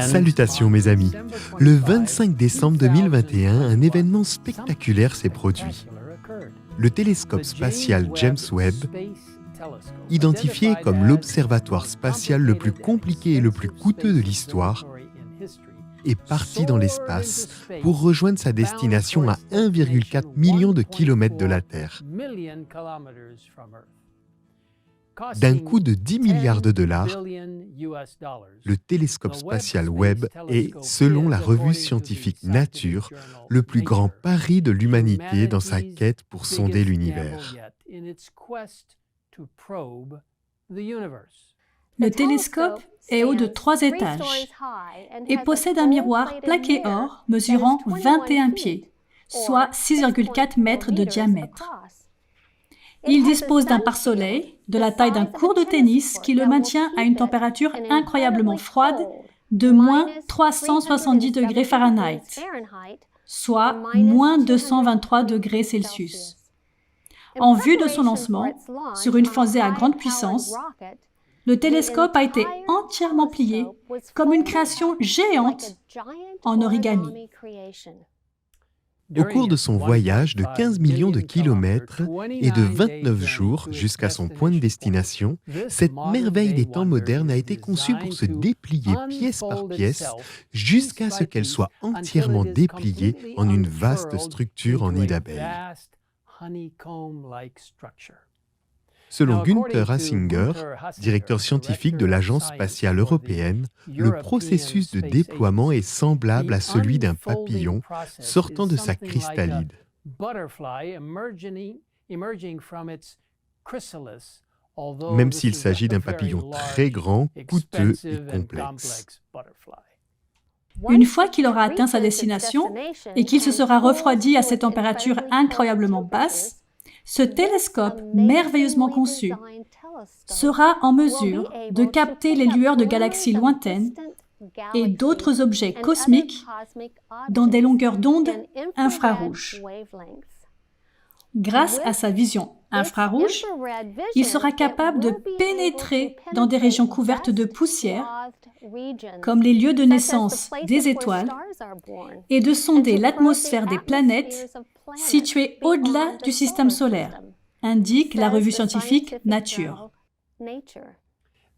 Salutations mes amis. Le 25 décembre 2021, un événement spectaculaire s'est produit. Le télescope spatial James Webb, identifié comme l'observatoire spatial le plus compliqué et le plus coûteux de l'histoire, est parti dans l'espace pour rejoindre sa destination à 1,4 million de kilomètres de la Terre. D'un coût de 10 milliards de dollars, le télescope spatial Webb est, selon la revue scientifique Nature, le plus grand pari de l'humanité dans sa quête pour sonder l'univers. Le télescope est haut de 3 étages et possède un miroir plaqué or mesurant 21 pieds, soit 6,4 mètres de diamètre. Il dispose d'un pare-soleil de la taille d'un court de tennis qui le maintient à une température incroyablement froide de moins 370 degrés Fahrenheit, soit moins 223 degrés Celsius. En vue de son lancement, sur une fusée à grande puissance, le télescope a été entièrement plié comme une création géante en origami. Au cours de son voyage de 15 millions de kilomètres et de 29 jours jusqu'à son point de destination, cette merveille des temps modernes a été conçue pour se déplier pièce par pièce jusqu'à ce qu'elle soit entièrement dépliée en une vaste structure en nid d'abeilles. Selon Günther Hasinger, directeur scientifique de l'Agence spatiale européenne, le processus de déploiement est semblable à celui d'un papillon sortant de sa chrysalide. Même s'il s'agit d'un papillon très grand, coûteux et complexe. Une fois qu'il aura atteint sa destination et qu'il se sera refroidi à cette température incroyablement basse, ce télescope merveilleusement conçu sera en mesure de capter les lueurs de galaxies lointaines et d'autres objets cosmiques dans des longueurs d'onde infrarouges. Grâce à sa vision infrarouge, il sera capable de pénétrer dans des régions couvertes de poussière, comme les lieux de naissance des étoiles, et de sonder l'atmosphère des planètes situées au-delà du système solaire, indique la revue scientifique Nature.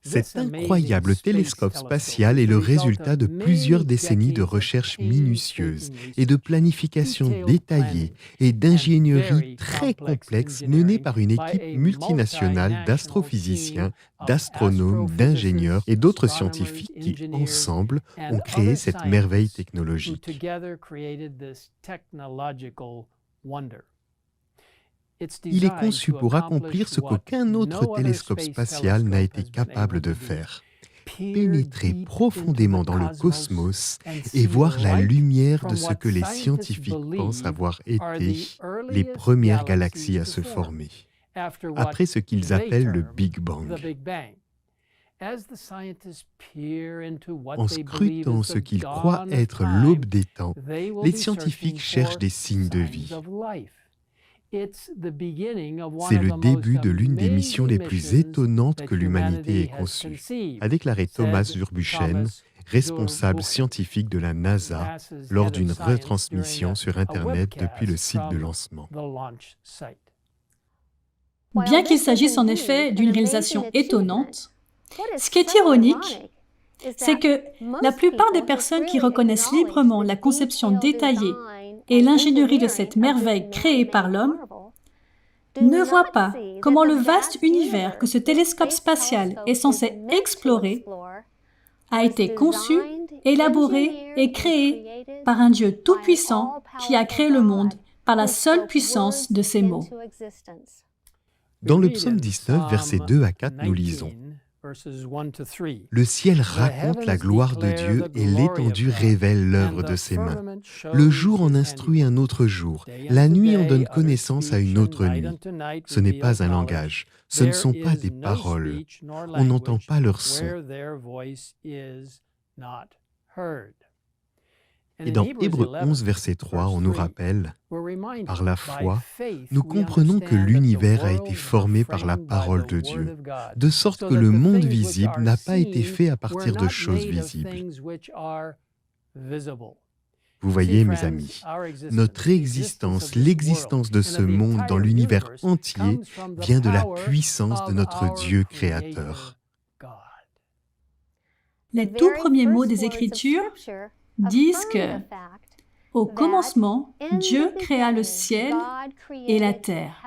Cet incroyable télescope spatial est le résultat de plusieurs décennies de recherches minutieuses et de planification détaillée et d'ingénierie très complexe menée par une équipe multinationale d'astrophysiciens, d'astronomes, d'ingénieurs et d'autres scientifiques qui, ensemble, ont créé cette merveille technologique. Il est conçu pour accomplir ce qu'aucun autre télescope spatial n'a été capable de faire. Pénétrer profondément dans le cosmos et voir la lumière de ce que les scientifiques pensent avoir été les premières galaxies à se former, après ce qu'ils appellent le Big Bang. En scrutant ce qu'ils croient être l'aube des temps, les scientifiques cherchent des signes de vie. C'est le début de l'une des missions les plus étonnantes que l'humanité ait conçues, a déclaré Thomas Zurbuchen, responsable scientifique de la NASA, lors d'une retransmission sur Internet depuis le site de lancement. Bien qu'il s'agisse en effet d'une réalisation étonnante, ce qui est ironique, c'est que la plupart des personnes qui reconnaissent librement la conception détaillée et l'ingénierie de cette merveille créée par l'homme ne voient pas comment le vaste univers que ce télescope spatial est censé explorer a été conçu, élaboré et créé par un Dieu tout-puissant qui a créé le monde par la seule puissance de ses mots. Dans le psaume 19, versets 2 à 4, nous lisons: Le ciel raconte la gloire de Dieu et l'étendue révèle l'œuvre de ses mains. Le jour en instruit un autre jour, la nuit en donne connaissance à une autre nuit. Ce n'est pas un langage, ce ne sont pas des paroles, on n'entend pas leur son. Et dans Hébreux 11, verset 3, on nous rappelle, « Par la foi, nous comprenons que l'univers a été formé par la parole de Dieu, de sorte que le monde visible n'a pas été fait à partir de choses visibles. » Vous voyez, mes amis, notre existence, l'existence de ce monde dans l'univers entier vient de la puissance de notre Dieu créateur. Les tout premiers mots des Écritures disent que, au commencement, Dieu créa le ciel et la terre.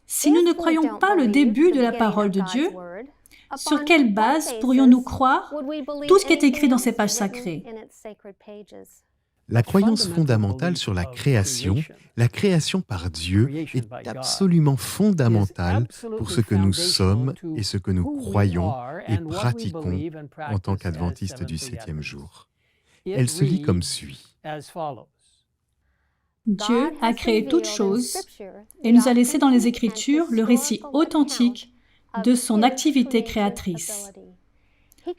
Si nous ne croyons pas le début de la parole de Dieu, sur quelle base pourrions-nous croire tout ce qui est écrit dans ces pages sacrées? La croyance fondamentale sur la création par Dieu, est absolument fondamentale pour ce que nous sommes et ce que nous croyons et pratiquons en tant qu'adventistes du 7e jour. Elle se lit comme suit. Dieu a créé toutes choses et nous a laissé dans les Écritures le récit authentique de son activité créatrice.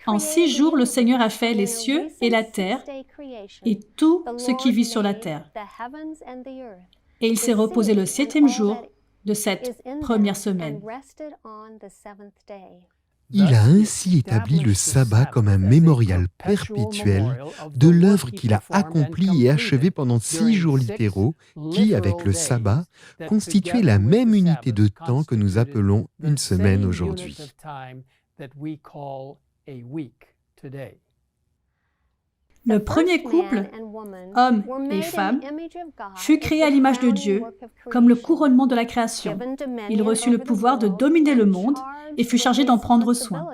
En 6 jours, le Seigneur a fait les cieux et la terre et tout ce qui vit sur la terre. Et il s'est reposé le 7e jour de cette première semaine. Il a ainsi établi le sabbat comme un mémorial perpétuel de l'œuvre qu'il a accomplie et achevée pendant 6 jours littéraux qui, avec le sabbat, constituaient la même unité de temps que nous appelons une semaine aujourd'hui. Le premier couple, homme et femme, fut créé à l'image de Dieu, comme le couronnement de la création. Il reçut le pouvoir de dominer le monde et fut chargé d'en prendre soin.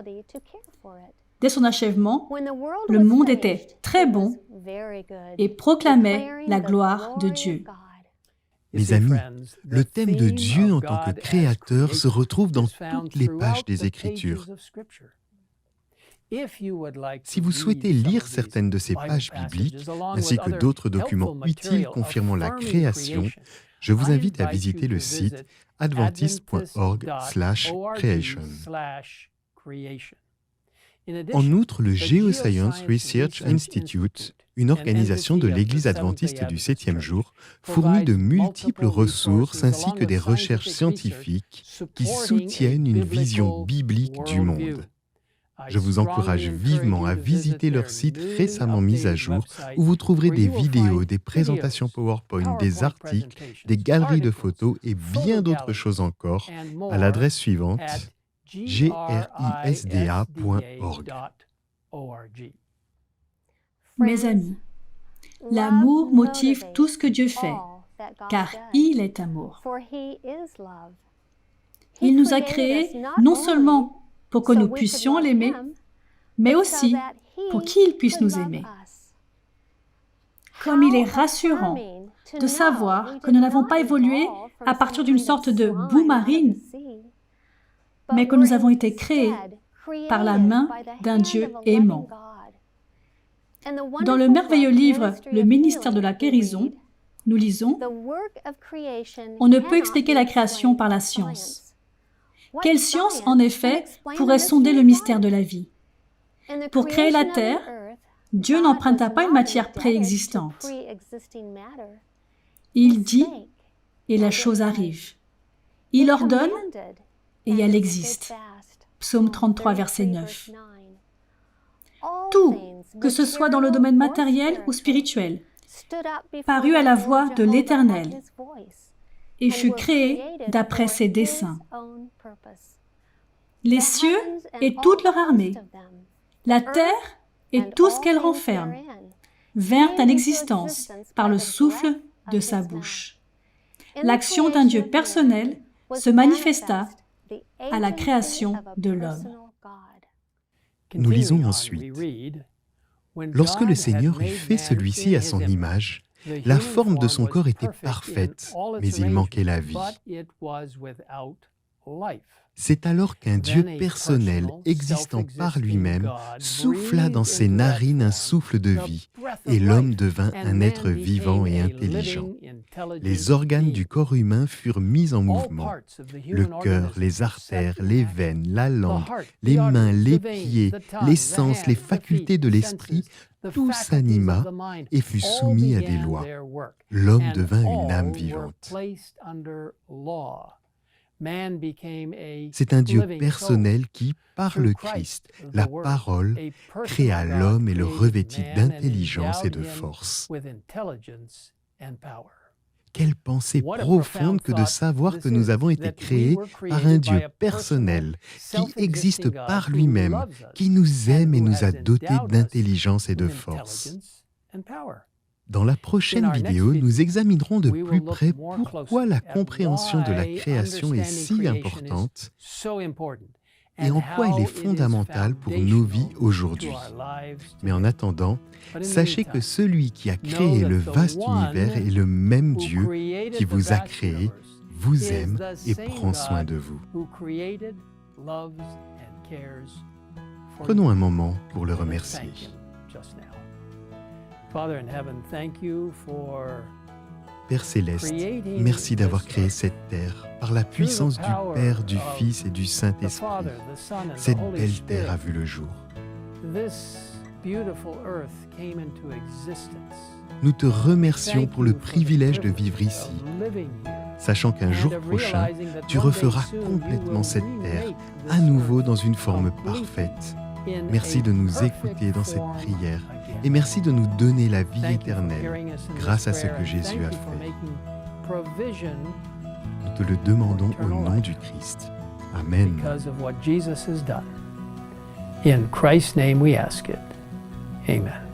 Dès son achèvement, le monde était très bon et proclamait la gloire de Dieu. Mes amis, le thème de Dieu en tant que créateur se retrouve dans toutes les pages des Écritures. Si vous souhaitez lire certaines de ces pages bibliques, ainsi que d'autres documents utiles confirmant la création, je vous invite à visiter le site adventist.org/creation. En outre, le Geoscience Research Institute, une organisation de l'Église adventiste du 7e jour, fournit de multiples ressources ainsi que des recherches scientifiques qui soutiennent une vision biblique du monde. Je vous encourage vivement à visiter leur site récemment mis à jour où vous trouverez des vidéos, des présentations PowerPoint, des articles, des galeries de photos et bien d'autres choses encore à l'adresse suivante grisda.org. Mes amis, l'amour motive tout ce que Dieu fait, car il est amour. Il nous a créés non seulement pour que nous puissions l'aimer, mais aussi pour qu'il puisse nous aimer. Comme il est rassurant de savoir que nous n'avons pas évolué à partir d'une sorte de boue marine, mais que nous avons été créés par la main d'un Dieu aimant. Dans le merveilleux livre « Le ministère de la guérison », nous lisons « On ne peut expliquer la création par la science. Quelle science, en effet, pourrait sonder le mystère de la vie? Pour créer la terre, Dieu n'emprunta pas une matière préexistante. Il dit, et la chose arrive. Il ordonne, et elle existe. Psaume 33, verset 9. Tout, que ce soit dans le domaine matériel ou spirituel, parut à la voix de l'Éternel et fut créé d'après ses desseins. Les cieux et toute leur armée, la terre et tout ce qu'elle renferme, vinrent à l'existence par le souffle de sa bouche. L'action d'un Dieu personnel se manifesta à la création de l'homme. Nous lisons ensuite. Lorsque le Seigneur eut fait celui-ci à son image, la forme de son corps était parfaite, mais il manquait la vie. C'est alors qu'un Dieu personnel, existant par lui-même, souffla dans ses narines un souffle de vie, et l'homme devint un être vivant et intelligent. Les organes du corps humain furent mis en mouvement. Le cœur, les artères, les veines, la langue, les mains, les pieds, les sens, les facultés de l'esprit, tout s'anima et fut soumis à des lois. L'homme devint une âme vivante. C'est un Dieu personnel qui, par le Christ, la parole, créa l'homme et le revêtit d'intelligence et de force. Quelle pensée profonde que de savoir que nous avons été créés par un Dieu personnel, qui existe par lui-même, qui nous aime et nous a dotés d'intelligence et de force. Dans la prochaine vidéo, nous examinerons de plus près pourquoi la compréhension de la création est si importante et en quoi elle est fondamentale pour nos vies aujourd'hui. Mais en attendant, sachez que celui qui a créé le vaste univers est le même Dieu qui vous a créé, vous aime et prend soin de vous. Prenons un moment pour le remercier. Père Céleste, merci d'avoir créé cette terre par la puissance du Père, du Fils et du Saint-Esprit. Cette belle terre a vu le jour. Nous te remercions pour le privilège de vivre ici, sachant qu'un jour prochain, tu referas complètement cette terre, à nouveau dans une forme parfaite. Merci de nous écouter dans cette prière et merci de nous donner la vie éternelle grâce à ce que Jésus a fait. Nous te le demandons au nom du Christ. Amen. In Christ's name we ask it. Amen.